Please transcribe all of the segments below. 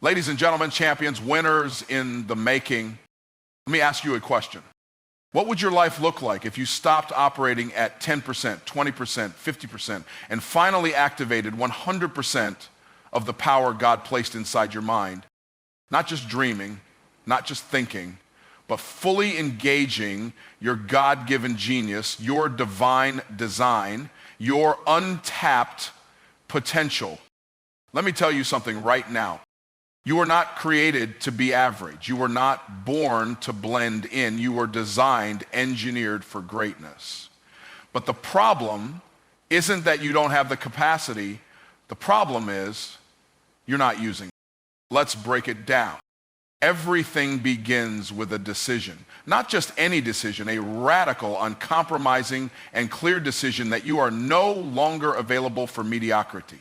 Ladies and gentlemen, champions, winners in the making, let me ask you a question. What would your life look like if you stopped operating at 10%, 20%, 50%, and finally activated 100% of the power God placed inside your mind? Not just dreaming, not just thinking, but fully engaging your God-given genius, your divine design, your untapped potential. Let me tell you something right now. You were not created to be average. You were not born to blend in. You were designed, engineered for greatness. But the problem isn't that you don't have the capacity. The problem is you're not using it. Let's break it down. Everything begins with a decision. Not just any decision, a radical, uncompromising, and clear decision that you are no longer available for mediocrity.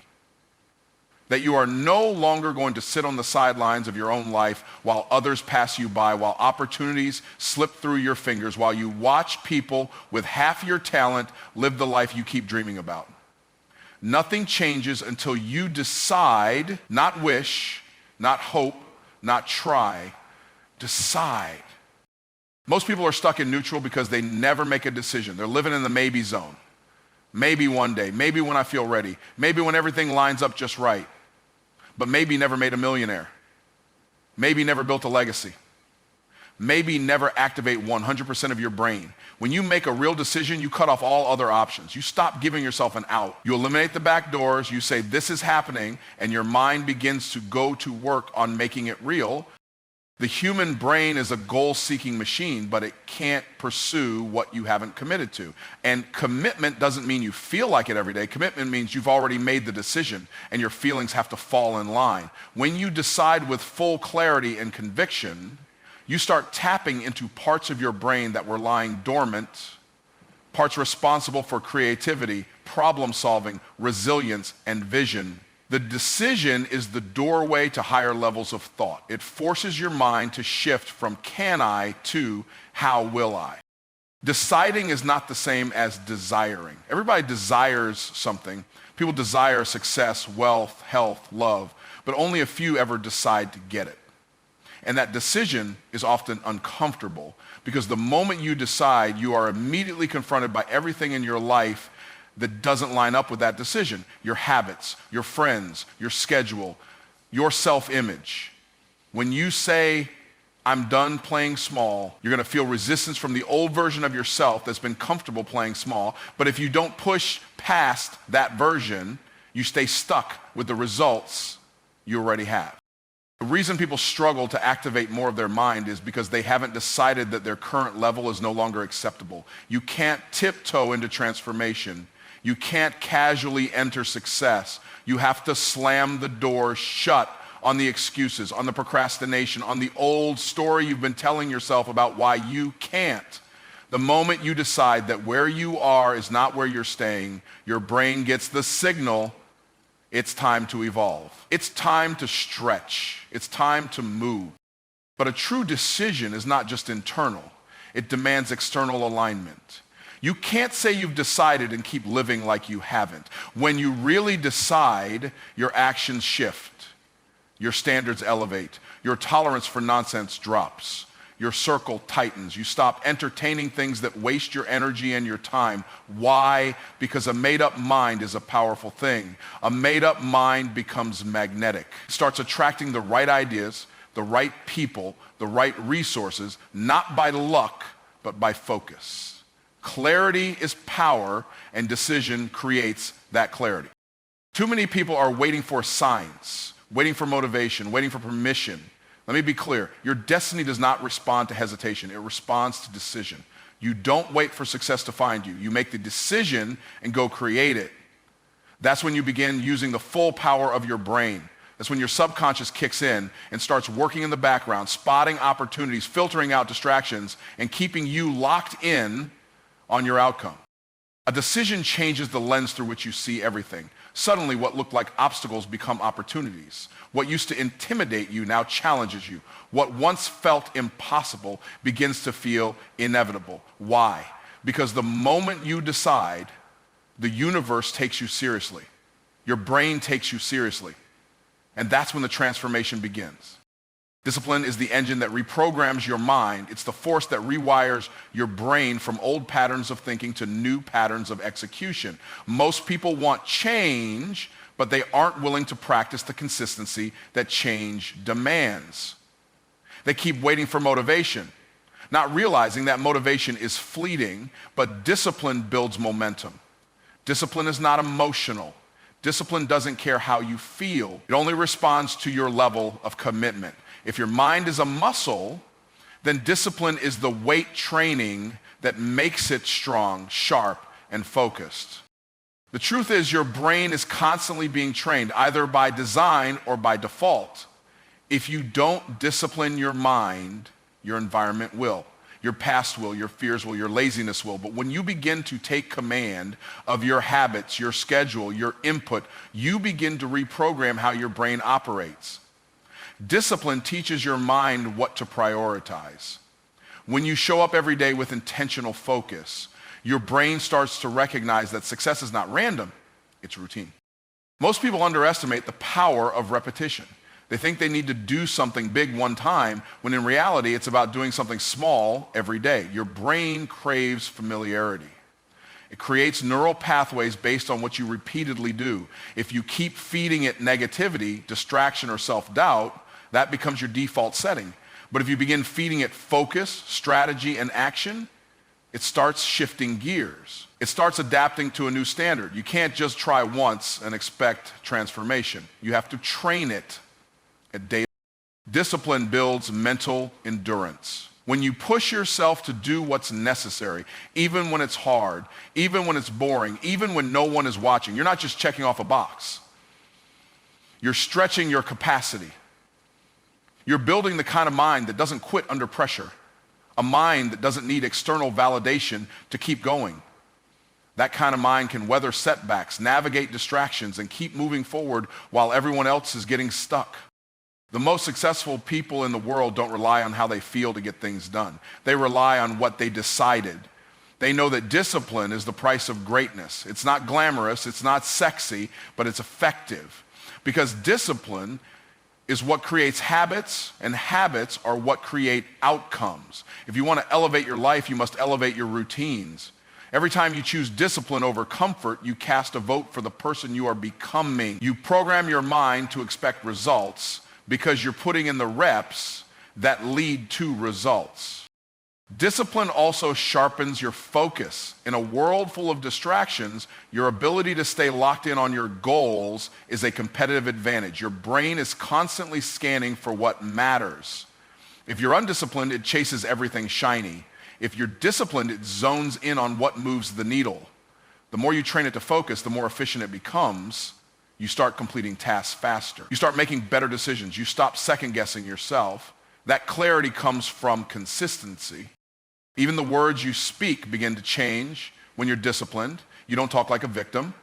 That you are no longer going to sit on the sidelines of your own life while others pass you by, while opportunities slip through your fingers, while you watch people with half your talent live the life you keep dreaming about. Nothing changes until you decide, not wish, not hope, not try, decide. Most people are stuck in neutral because they never make a decision. They're living in the maybe zone. Maybe one day, maybe when I feel ready, maybe when everything lines up just right. But maybe never made a millionaire. Maybe never built a legacy. Maybe never activate 100% of your brain. When you make a real decision, you cut off all other options. You stop giving yourself an out. You eliminate the back doors. You say, this is happening, and your mind begins to go to work on making it real. The human brain is a goal-seeking machine, but it can't pursue what you haven't committed to. And commitment doesn't mean you feel like it every day. Commitment means you've already made the decision, and your feelings have to fall in line. When you decide with full clarity and conviction, you start tapping into parts of your brain that were lying dormant, parts responsible for creativity, problem solving, resilience, and vision. The decision is the doorway to higher levels of thought. It forces your mind to shift from can I to how will I. Deciding is not the same as desiring. Everybody desires something. People desire success, wealth, health, love, but only a few ever decide to get it. And that decision is often uncomfortable because the moment you decide, you are immediately confronted by everything in your life that doesn't line up with that decision. Your habits, your friends, your schedule, your self-image. When you say, I'm done playing small, you're going to feel resistance from the old version of yourself that's been comfortable playing small. But if you don't push past that version, you stay stuck with the results you already have. The reason people struggle to activate more of their mind is because they haven't decided that their current level is no longer acceptable. You can't tiptoe into transformation. You can't casually enter success. You have to slam the door shut on the excuses, on the procrastination, on the old story you've been telling yourself about why you can't. The moment you decide that where you are is not where you're staying, your brain gets the signal, it's time to evolve. It's time to stretch. It's time to move. But a true decision is not just internal. It demands external alignment. You can't say you've decided and keep living like you haven't. When you really decide, your actions shift. Your standards elevate. Your tolerance for nonsense drops. Your circle tightens. You stop entertaining things that waste your energy and your time. Why? Because a made-up mind is a powerful thing. A made-up mind becomes magnetic. It starts attracting the right ideas, the right people, the right resources, not by luck, but by focus. Clarity is power, and decision creates that clarity. Too many people are waiting for signs, waiting for motivation, waiting for permission. Let me be clear. Your destiny does not respond to hesitation. It responds to decision. You don't wait for success to find you. You make the decision and go create it. That's when you begin using the full power of your brain. That's when your subconscious kicks in and starts working in the background, spotting opportunities, filtering out distractions, and keeping you locked in on your outcome. A decision changes the lens through which you see everything. Suddenly, what looked like obstacles become opportunities. What used to intimidate you now challenges you. What once felt impossible begins to feel inevitable. Why? Because the moment you decide, the universe takes you seriously. Your brain takes you seriously. And that's when the transformation begins. Discipline is the engine that reprograms your mind. It's the force that rewires your brain from old patterns of thinking to new patterns of execution. Most people want change, but they aren't willing to practice the consistency that change demands. They keep waiting for motivation, not realizing that motivation is fleeting, but discipline builds momentum. Discipline is not emotional. Discipline doesn't care how you feel. It only responds to your level of commitment. If your mind is a muscle, then discipline is the weight training that makes it strong, sharp, and focused. The truth is your brain is constantly being trained, either by design or by default. If you don't discipline your mind, your environment will. Your past will, your fears will, your laziness will. But when you begin to take command of your habits, your schedule, your input, you begin to reprogram how your brain operates. Discipline teaches your mind what to prioritize. When you show up every day with intentional focus, your brain starts to recognize that success is not random, it's routine. Most people underestimate the power of repetition. They think they need to do something big one time, when in reality, it's about doing something small every day. Your brain craves familiarity. It creates neural pathways based on what you repeatedly do. If you keep feeding it negativity, distraction, or self-doubt, that becomes your default setting. But if you begin feeding it focus, strategy, and action, it starts shifting gears. It starts adapting to a new standard. You can't just try once and expect transformation. You have to train it at daily. Discipline builds mental endurance. When you push yourself to do what's necessary, even when it's hard, even when it's boring, even when no one is watching, you're not just checking off a box. You're stretching your capacity. You're building the kind of mind that doesn't quit under pressure, a mind that doesn't need external validation to keep going. That kind of mind can weather setbacks, navigate distractions, and keep moving forward while everyone else is getting stuck. The most successful people in the world don't rely on how they feel to get things done. They rely on what they decided. They know that discipline is the price of greatness. It's not glamorous, it's not sexy, but it's effective. Because discipline is what creates habits, and habits are what create outcomes. If you want to elevate your life, you must elevate your routines. Every time you choose discipline over comfort, you cast a vote for the person you are becoming. You program your mind to expect results because you're putting in the reps that lead to results. Discipline also sharpens your focus. In a world full of distractions, your ability to stay locked in on your goals is a competitive advantage. Your brain is constantly scanning for what matters. If you're undisciplined, it chases everything shiny. If you're disciplined, it zones in on what moves the needle. The more you train it to focus, the more efficient it becomes. You start completing tasks faster. You start making better decisions. You stop second-guessing yourself. That clarity comes from consistency. Even the words you speak begin to change when you're disciplined. You don't talk like a victim.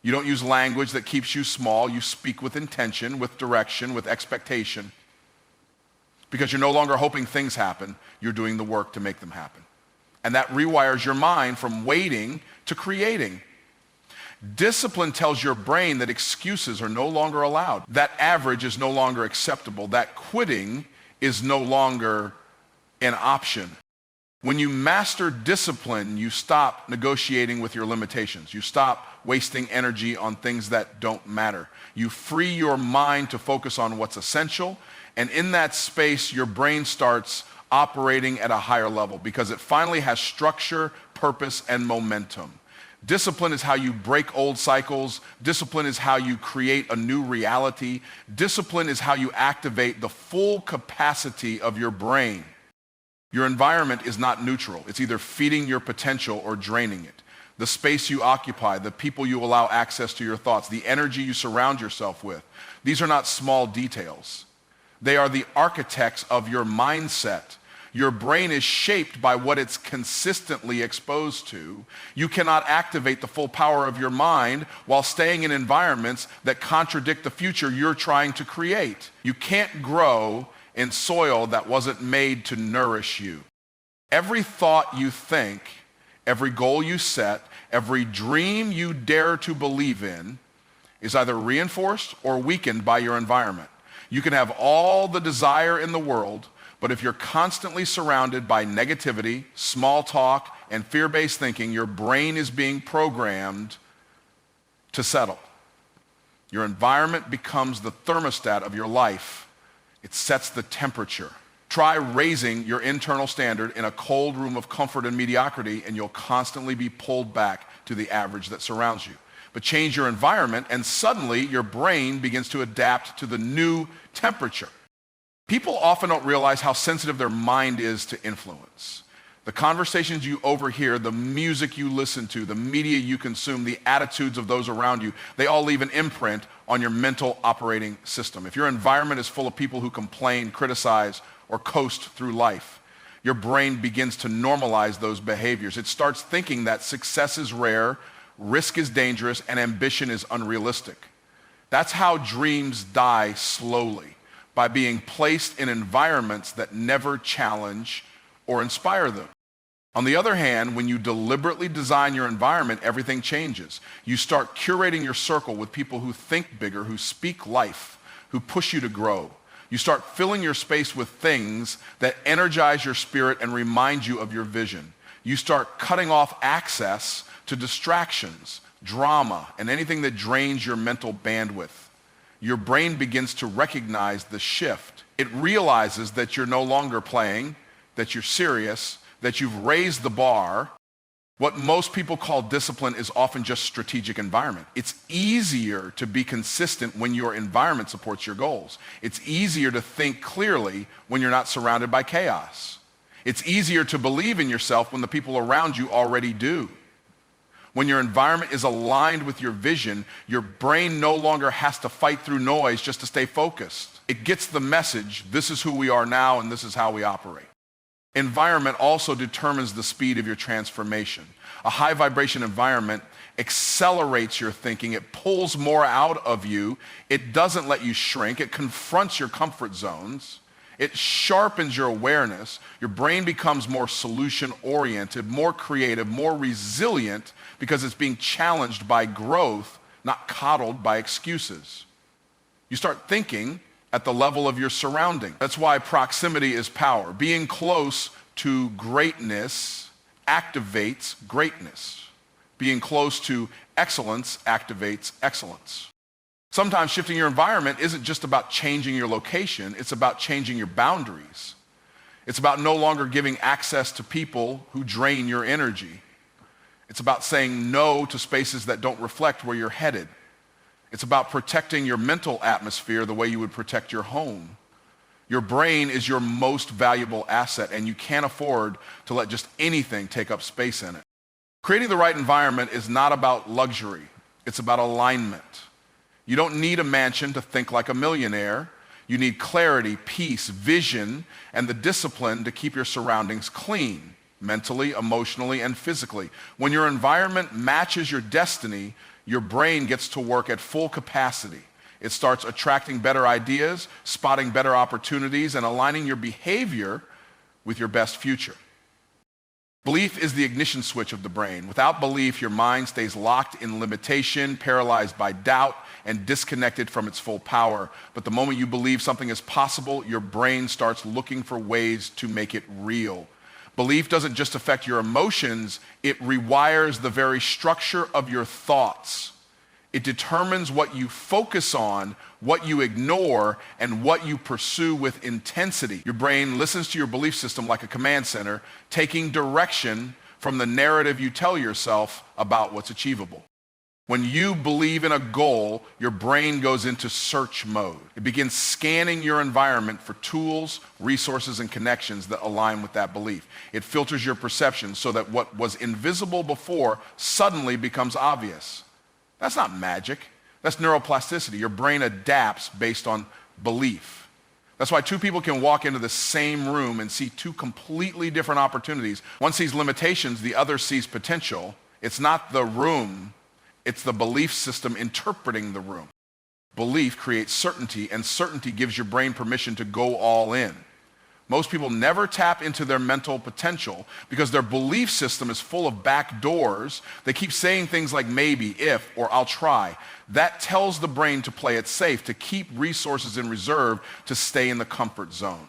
You don't use language that keeps you small. You speak with intention, with direction, with expectation. Because you're no longer hoping things happen. You're doing the work to make them happen. And that rewires your mind from waiting to creating. Discipline tells your brain that excuses are no longer allowed. That average is no longer acceptable. That quitting is no longer an option. When you master discipline, you stop negotiating with your limitations. You stop wasting energy on things that don't matter. You free your mind to focus on what's essential, and in that space, your brain starts operating at a higher level because it finally has structure, purpose, and momentum. Discipline is how you break old cycles. Discipline is how you create a new reality. Discipline is how you activate the full capacity of your brain. Your environment is not neutral. It's either feeding your potential or draining it. The space you occupy, the people you allow access to your thoughts, the energy you surround yourself with. These are not small details. They are the architects of your mindset. Your brain is shaped by what it's consistently exposed to. You cannot activate the full power of your mind while staying in environments that contradict the future you're trying to create. You can't grow in soil that wasn't made to nourish you. Every thought you think, every goal you set, every dream you dare to believe in is either reinforced or weakened by your environment. You can have all the desire in the world, but if you're constantly surrounded by negativity, small talk, and fear-based thinking, your brain is being programmed to settle. Your environment becomes the thermostat of your life. It sets the temperature. Try raising your internal standard in a cold room of comfort and mediocrity, and you'll constantly be pulled back to the average that surrounds you. But change your environment, and suddenly your brain begins to adapt to the new temperature. People often don't realize how sensitive their mind is to influence. The conversations you overhear, the music you listen to, the media you consume, the attitudes of those around you, they all leave an imprint on your mental operating system. If your environment is full of people who complain, criticize, or coast through life, your brain begins to normalize those behaviors. It starts thinking that success is rare, risk is dangerous, and ambition is unrealistic. That's how dreams die slowly, by being placed in environments that never challenge or inspire them. On the other hand, when you deliberately design your environment, everything changes. You start curating your circle with people who think bigger, who speak life, who push you to grow. You start filling your space with things that energize your spirit and remind you of your vision. You start cutting off access to distractions, drama, and anything that drains your mental bandwidth. Your brain begins to recognize the shift. It realizes that you're no longer playing, that you're serious, that you've raised the bar. What most people call discipline is often just strategic environment. It's easier to be consistent when your environment supports your goals. It's easier to think clearly when you're not surrounded by chaos. It's easier to believe in yourself when the people around you already do. When your environment is aligned with your vision, your brain no longer has to fight through noise just to stay focused. It gets the message, this is who we are now and this is how we operate. Environment also determines the speed of your transformation. A high vibration environment accelerates your thinking. It pulls more out of you. It doesn't let you shrink. It confronts your comfort zones. It sharpens your awareness. Your brain becomes more solution-oriented, more creative, more resilient because it's being challenged by growth, not coddled by excuses. You start thinking at the level of your surrounding. That's why proximity is power. Being close to greatness activates greatness. Being close to excellence activates excellence. Sometimes shifting your environment isn't just about changing your location, it's about changing your boundaries. It's about no longer giving access to people who drain your energy. It's about saying no to spaces that don't reflect where you're headed. It's about protecting your mental atmosphere the way you would protect your home. Your brain is your most valuable asset, and you can't afford to let just anything take up space in it. Creating the right environment is not about luxury. It's about alignment. You don't need a mansion to think like a millionaire. You need clarity, peace, vision, and the discipline to keep your surroundings clean, mentally, emotionally, and physically. When your environment matches your destiny, your brain gets to work at full capacity. It starts attracting better ideas, spotting better opportunities, and aligning your behavior with your best future. Belief is the ignition switch of the brain. Without belief, your mind stays locked in limitation, paralyzed by doubt, and disconnected from its full power. But the moment you believe something is possible, your brain starts looking for ways to make it real. Belief doesn't just affect your emotions, it rewires the very structure of your thoughts. It determines what you focus on, what you ignore, and what you pursue with intensity. Your brain listens to your belief system like a command center, taking direction from the narrative you tell yourself about what's achievable. When you believe in a goal, your brain goes into search mode. It begins scanning your environment for tools, resources, and connections that align with that belief. It filters your perception so that what was invisible before suddenly becomes obvious. That's not magic. That's neuroplasticity. Your brain adapts based on belief. That's why two people can walk into the same room and see two completely different opportunities. One sees limitations, the other sees potential. It's not the room. It's the belief system interpreting the room. Belief creates certainty, and certainty gives your brain permission to go all in. Most people never tap into their mental potential because their belief system is full of back doors. They keep saying things like maybe, if, or I'll try. That tells the brain to play it safe, to keep resources in reserve, to stay in the comfort zone.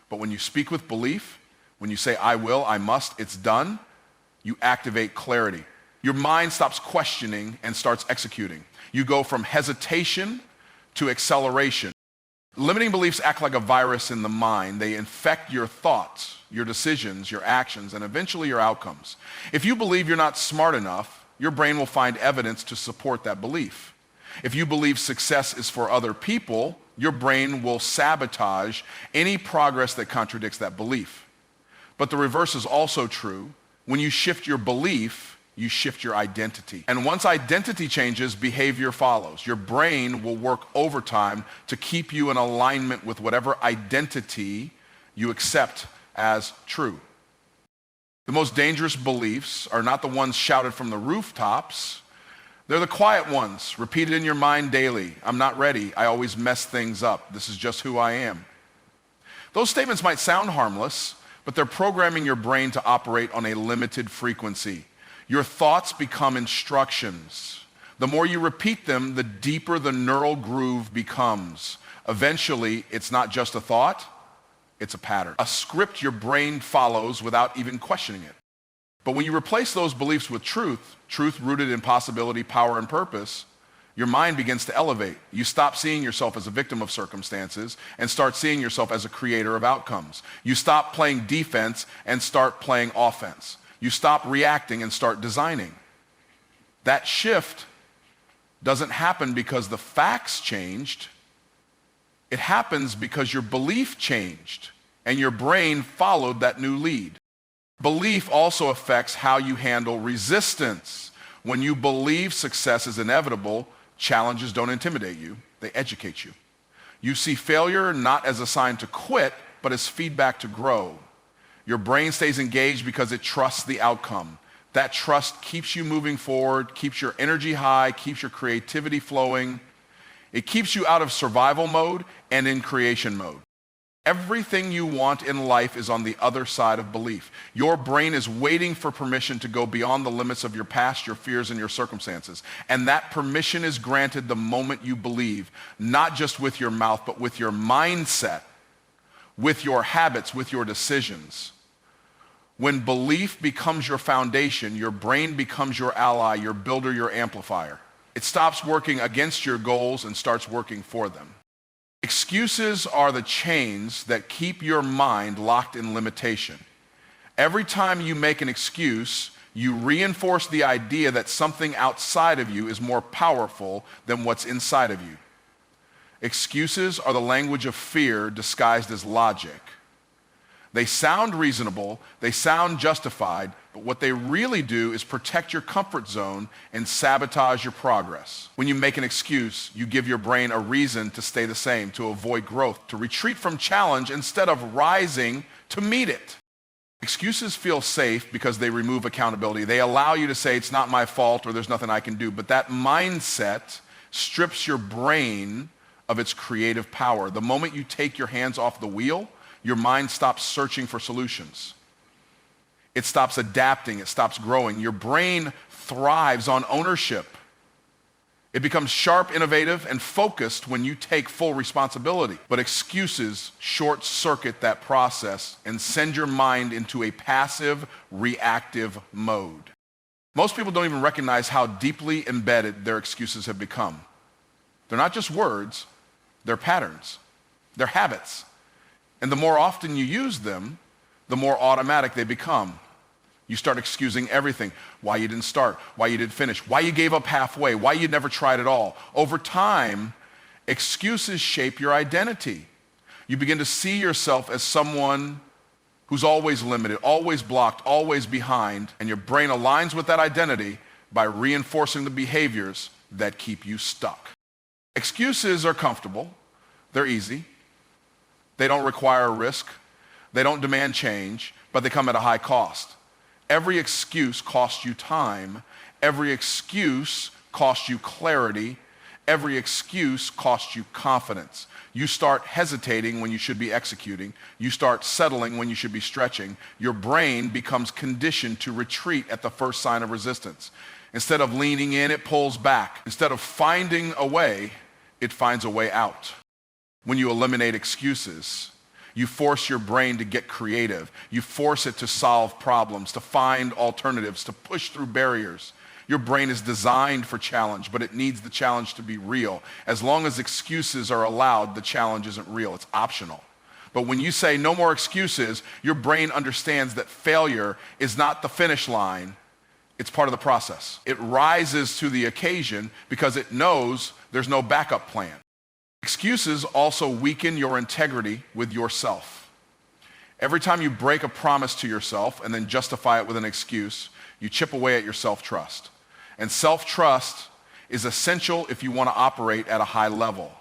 But when you speak with belief, when you say, I will, I must, it's done, you activate clarity. Your mind stops questioning and starts executing. You go from hesitation to acceleration. Limiting beliefs act like a virus in the mind. They infect your thoughts, your decisions, your actions, and eventually your outcomes. If you believe you're not smart enough, your brain will find evidence to support that belief. If you believe success is for other people, your brain will sabotage any progress that contradicts that belief. But the reverse is also true. When you shift your belief, you shift your identity. And once identity changes, behavior follows. Your brain will work overtime to keep you in alignment with whatever identity you accept as true. The most dangerous beliefs are not the ones shouted from the rooftops. They're the quiet ones, repeated in your mind daily. I'm not ready. I always mess things up. This is just who I am. Those statements might sound harmless, but they're programming your brain to operate on a limited frequency. Your thoughts become instructions. The more you repeat them, the deeper the neural groove becomes. Eventually, it's not just a thought, it's a pattern. A script your brain follows without even questioning it. But when you replace those beliefs with truth, truth rooted in possibility, power, and purpose, your mind begins to elevate. You stop seeing yourself as a victim of circumstances and start seeing yourself as a creator of outcomes. You stop playing defense and start playing offense. You stop reacting and start designing. That shift doesn't happen because the facts changed. It happens because your belief changed and your brain followed that new lead. Belief also affects how you handle resistance. When you believe success is inevitable, challenges don't intimidate you, they educate you. You see failure not as a sign to quit, but as feedback to grow. Your brain stays engaged because it trusts the outcome. That trust keeps you moving forward, keeps your energy high, keeps your creativity flowing. It keeps you out of survival mode and in creation mode. Everything you want in life is on the other side of belief. Your brain is waiting for permission to go beyond the limits of your past, your fears, and your circumstances. And that permission is granted the moment you believe, not just with your mouth, but with your mindset, with your habits, with your decisions. When belief becomes your foundation, your brain becomes your ally, your builder, your amplifier. It stops working against your goals and starts working for them. Excuses are the chains that keep your mind locked in limitation. Every time you make an excuse, you reinforce the idea that something outside of you is more powerful than what's inside of you. Excuses are the language of fear disguised as logic. They sound reasonable, they sound justified, but what they really do is protect your comfort zone and sabotage your progress. When you make an excuse, you give your brain a reason to stay the same, to avoid growth, to retreat from challenge instead of rising to meet it. Excuses feel safe because they remove accountability. They allow you to say it's not my fault or there's nothing I can do, but that mindset strips your brain of its creative power. The moment you take your hands off the wheel, your mind stops searching for solutions. It stops adapting, it stops growing. Your brain thrives on ownership. It becomes sharp, innovative, and focused when you take full responsibility. But excuses short-circuit that process and send your mind into a passive, reactive mode. Most people don't even recognize how deeply embedded their excuses have become. They're not just words, they're patterns, they're habits. And the more often you use them, the more automatic they become. You start excusing everything. Why you didn't start, why you didn't finish, why you gave up halfway, why you never tried at all. Over time, excuses shape your identity. You begin to see yourself as someone who's always limited, always blocked, always behind, and your brain aligns with that identity by reinforcing the behaviors that keep you stuck. Excuses are comfortable, they're easy. They don't require risk. They don't demand change, but they come at a high cost. Every excuse costs you time. Every excuse costs you clarity. Every excuse costs you confidence. You start hesitating when you should be executing. You start settling when you should be stretching. Your brain becomes conditioned to retreat at the first sign of resistance. Instead of leaning in, it pulls back. Instead of finding a way, it finds a way out. When you eliminate excuses, you force your brain to get creative. You force it to solve problems, to find alternatives, to push through barriers. Your brain is designed for challenge, but it needs the challenge to be real. As long as excuses are allowed, the challenge isn't real. It's optional. But when you say no more excuses, your brain understands that failure is not the finish line. It's part of the process. It rises to the occasion because it knows there's no backup plan. Excuses also weaken your integrity with yourself. Every time you break a promise to yourself and then justify it with an excuse, you chip away at your self-trust. And self-trust is essential if you want to operate at a high level.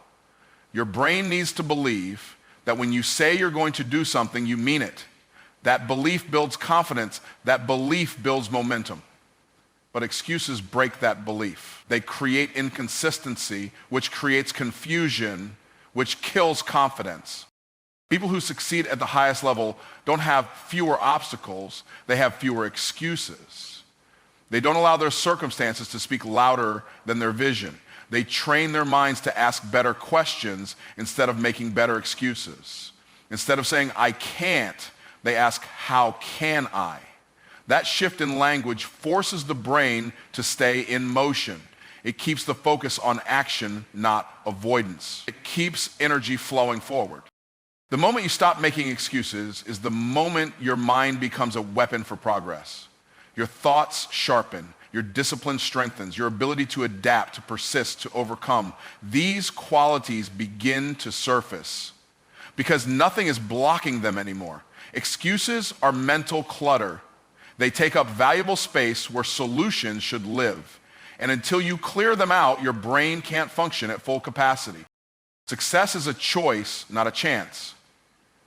Your brain needs to believe that when you say you're going to do something, you mean it. That belief builds confidence. That belief builds momentum. But excuses break that belief. They create inconsistency, which creates confusion, which kills confidence. People who succeed at the highest level don't have fewer obstacles, they have fewer excuses. They don't allow their circumstances to speak louder than their vision. They train their minds to ask better questions instead of making better excuses. Instead of saying, I can't, they ask, how can I? That shift in language forces the brain to stay in motion. It keeps the focus on action, not avoidance. It keeps energy flowing forward. The moment you stop making excuses is the moment your mind becomes a weapon for progress. Your thoughts sharpen, your discipline strengthens, your ability to adapt, to persist, to overcome. These qualities begin to surface because nothing is blocking them anymore. Excuses are mental clutter. They take up valuable space where solutions should live. And until you clear them out, your brain can't function at full capacity. Success is a choice, not a chance.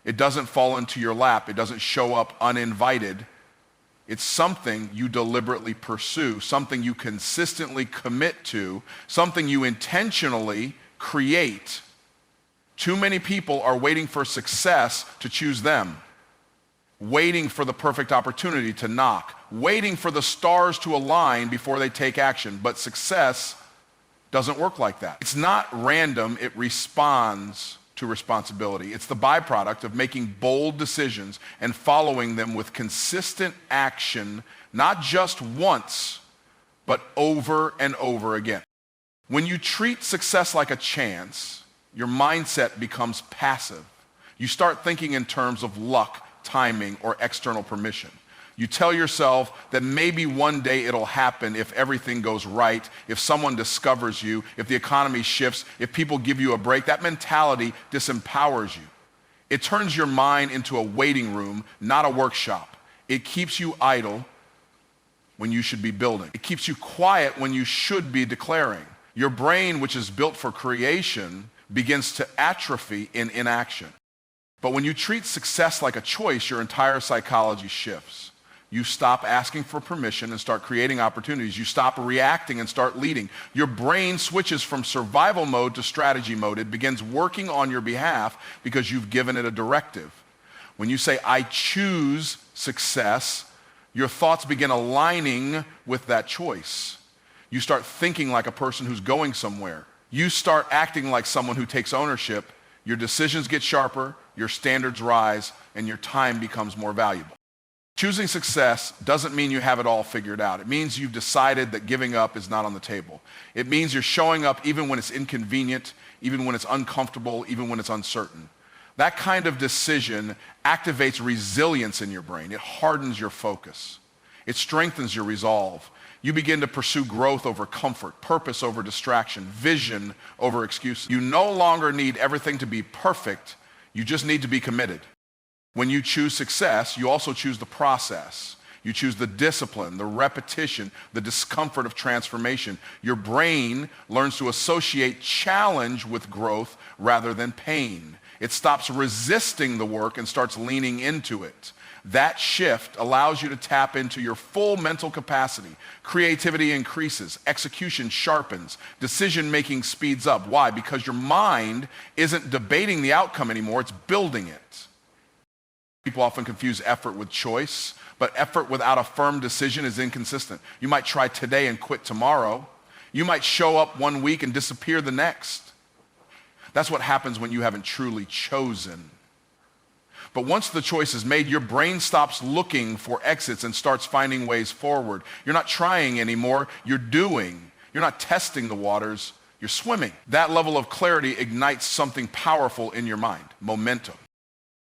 It doesn't fall into your lap. It doesn't show up uninvited. It's something you deliberately pursue, something you consistently commit to, something you intentionally create. Too many people are waiting for success to choose them, waiting for the perfect opportunity to knock, waiting for the stars to align before they take action. But success doesn't work like that. It's not random, it responds to responsibility. It's the byproduct of making bold decisions and following them with consistent action, not just once, but over and over again. When you treat success like a chance, your mindset becomes passive. You start thinking in terms of luck, timing, or external permission. You tell yourself that maybe one day it'll happen if everything goes right, if someone discovers you, if the economy shifts, if people give you a break. That mentality disempowers you. It turns your mind into a waiting room, not a workshop. It keeps you idle when you should be building. It keeps you quiet when you should be declaring. Your brain, which is built for creation, begins to atrophy in inaction. But when you treat success like a choice, your entire psychology shifts. You stop asking for permission and start creating opportunities. You stop reacting and start leading. Your brain switches from survival mode to strategy mode. It begins working on your behalf because you've given it a directive. When you say, I choose success, your thoughts begin aligning with that choice. You start thinking like a person who's going somewhere. You start acting like someone who takes ownership. Your decisions get sharper, your standards rise, and your time becomes more valuable. Choosing success doesn't mean you have it all figured out. It means you've decided that giving up is not on the table. It means you're showing up even when it's inconvenient, even when it's uncomfortable, even when it's uncertain. That kind of decision activates resilience in your brain. It hardens your focus. It strengthens your resolve. You begin to pursue growth over comfort, purpose over distraction, vision over excuses. You no longer need everything to be perfect. You just need to be committed. When you choose success, you also choose the process. You choose the discipline, the repetition, the discomfort of transformation. Your brain learns to associate challenge with growth rather than pain. It stops resisting the work and starts leaning into it. That shift allows you to tap into your full mental capacity. Creativity increases, execution sharpens, decision-making speeds up. Why? Because your mind isn't debating the outcome anymore, it's building it. People often confuse effort with choice, but effort without a firm decision is inconsistent. You might try today and quit tomorrow. You might show up one week and disappear the next. That's what happens when you haven't truly chosen. But once the choice is made, your brain stops looking for exits and starts finding ways forward. You're not trying anymore, you're doing. You're not testing the waters, you're swimming. That level of clarity ignites something powerful in your mind, momentum.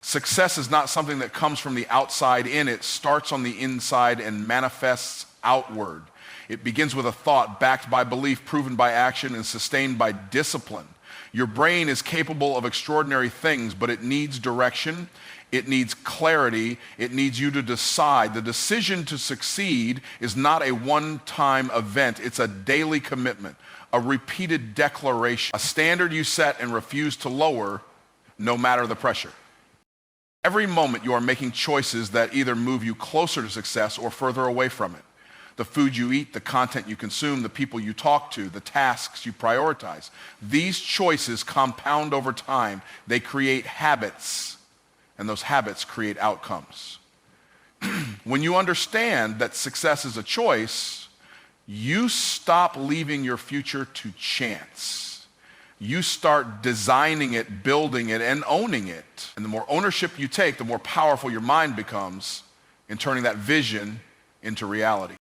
Success is not something that comes from the outside in. It starts on the inside and manifests outward. It begins with a thought backed by belief, proven by action, and sustained by discipline. Your brain is capable of extraordinary things, but it needs direction, it needs clarity, it needs you to decide. The decision to succeed is not a one-time event, it's a daily commitment, a repeated declaration, a standard you set and refuse to lower no matter the pressure. Every moment you are making choices that either move you closer to success or further away from it. The food you eat, the content you consume, the people you talk to, the tasks you prioritize. These choices compound over time. They create habits, and those habits create outcomes. When you understand that success is a choice, you stop leaving your future to chance. You start designing it, building it, and owning it. And the more ownership you take, the more powerful your mind becomes in turning that vision into reality.